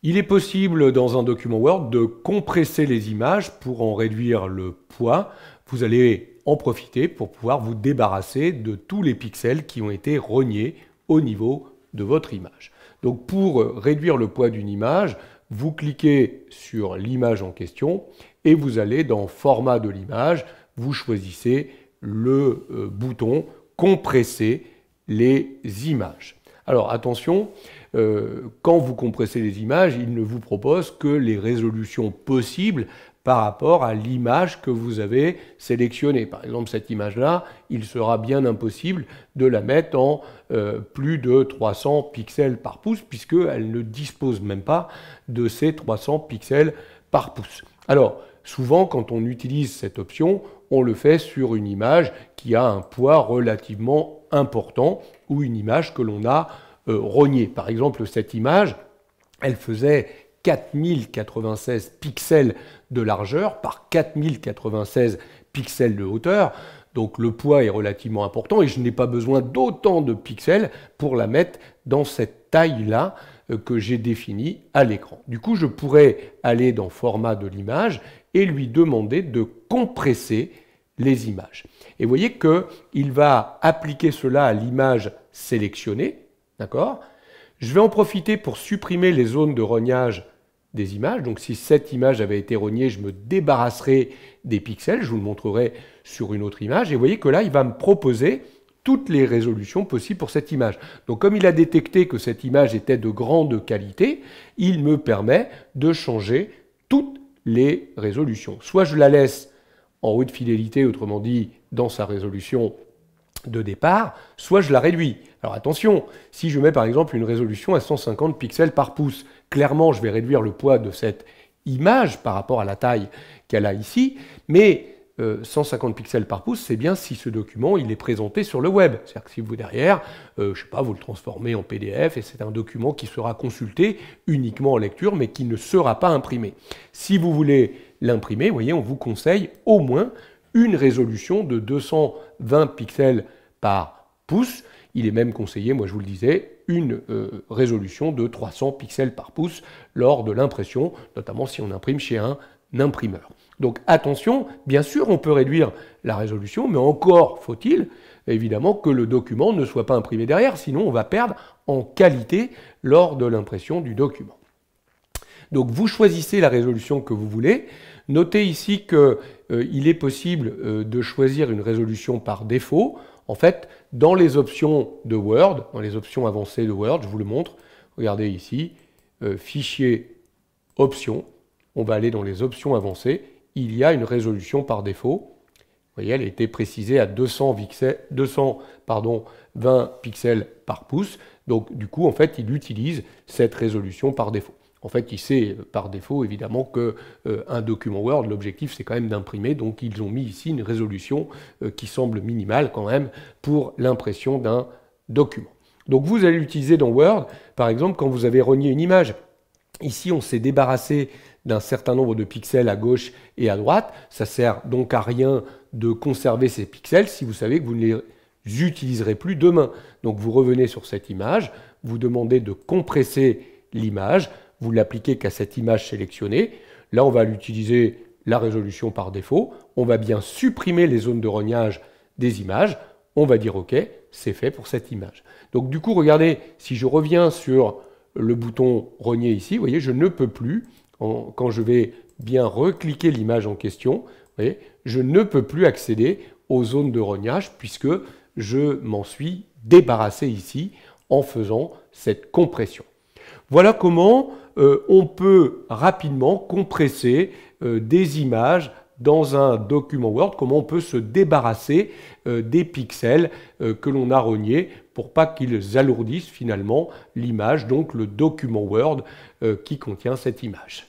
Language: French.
Il est possible dans un document Word de compresser les images pour en réduire le poids. Vous allez en profiter pour pouvoir vous débarrasser de tous les pixels qui ont été rognés au niveau de votre image. Donc pour réduire le poids d'une image, vous cliquez sur l'image en question et vous allez dans Format de l'image, vous choisissez le bouton Compresser les images. Alors attention, quand vous compressez les images, il ne vous propose que les résolutions possibles par rapport à l'image que vous avez sélectionnée. Par exemple, cette image-là, il sera bien impossible de la mettre en plus de 300 pixels par pouce, puisqu'elle ne dispose même pas de ces 300 pixels par pouce. Alors, souvent, quand on utilise cette option, on le fait sur une image qui a un poids relativement important, ou une image que l'on a rognée. Par exemple, cette image, elle faisait 4096 pixels de largeur par 4096 pixels de hauteur. Donc le poids est relativement important et je n'ai pas besoin d'autant de pixels pour la mettre dans cette taille-là que j'ai définie à l'écran. Du coup, je pourrais aller dans Format de l'image et lui demander de compresser les images. Et vous voyez qu'il va appliquer cela à l'image sélectionnée. D'accord ? Je vais en profiter pour supprimer les zones de rognage des images. Donc si cette image avait été rognée, je me débarrasserai des pixels. Je vous le montrerai sur une autre image. Et vous voyez que là, il va me proposer toutes les résolutions possibles pour cette image. Donc comme il a détecté que cette image était de grande qualité, il me permet de changer toutes les résolutions. Soit je la laisse en haute fidélité, autrement dit dans sa résolution de départ, soit je la réduis. Alors attention, si je mets par exemple une résolution à 150 pixels par pouce, clairement je vais réduire le poids de cette image par rapport à la taille qu'elle a ici, mais 150 pixels par pouce, c'est bien si ce document il est présenté sur le web. C'est-à-dire que si vous derrière, je sais pas, vous le transformez en PDF et c'est un document qui sera consulté uniquement en lecture mais qui ne sera pas imprimé. Si vous voulez l'imprimer, vous voyez, on vous conseille au moins une résolution de 220 pixels par pouce. Il est même conseillé, moi je vous le disais, une résolution de 300 pixels par pouce lors de l'impression, notamment si on imprime chez un imprimeur. Donc attention, bien sûr on peut réduire la résolution, mais encore faut-il évidemment que le document ne soit pas imprimé derrière, sinon on va perdre en qualité lors de l'impression du document. Donc vous choisissez la résolution que vous voulez. Notez ici qu'il est possible de choisir une résolution par défaut. En fait, dans les options de Word, dans les options avancées de Word, je vous le montre, regardez ici, Fichier, Options, on va aller dans les options avancées, il y a une résolution par défaut. Vous voyez, elle a été précisée à 220 pixels par pouce. Donc du coup, en fait, il utilise cette résolution par défaut. En fait, il sait par défaut, évidemment, qu'un document Word, l'objectif, c'est quand même d'imprimer. Donc, ils ont mis ici une résolution qui semble minimale quand même pour l'impression d'un document. Donc, vous allez l'utiliser dans Word, par exemple, quand vous avez rogné une image. Ici, on s'est débarrassé d'un certain nombre de pixels à gauche et à droite. Ça sert donc à rien de conserver ces pixels si vous savez que vous ne les utiliserez plus demain. Donc, vous revenez sur cette image, vous demandez de compresser l'image. Vous l'appliquez qu'à cette image sélectionnée. Là, on va l'utiliser la résolution par défaut. On va bien supprimer les zones de rognage des images. On va dire OK, c'est fait pour cette image. Donc du coup, regardez, si je reviens sur le bouton rogner ici, vous voyez, je ne peux plus, quand je vais bien recliquer l'image en question, vous voyez, je ne peux plus accéder aux zones de rognage puisque je m'en suis débarrassé ici en faisant cette compression. Voilà comment on peut rapidement compresser des images dans un document Word, comment on peut se débarrasser des pixels que l'on a rognés pour pas qu'ils alourdissent finalement l'image, donc le document Word qui contient cette image.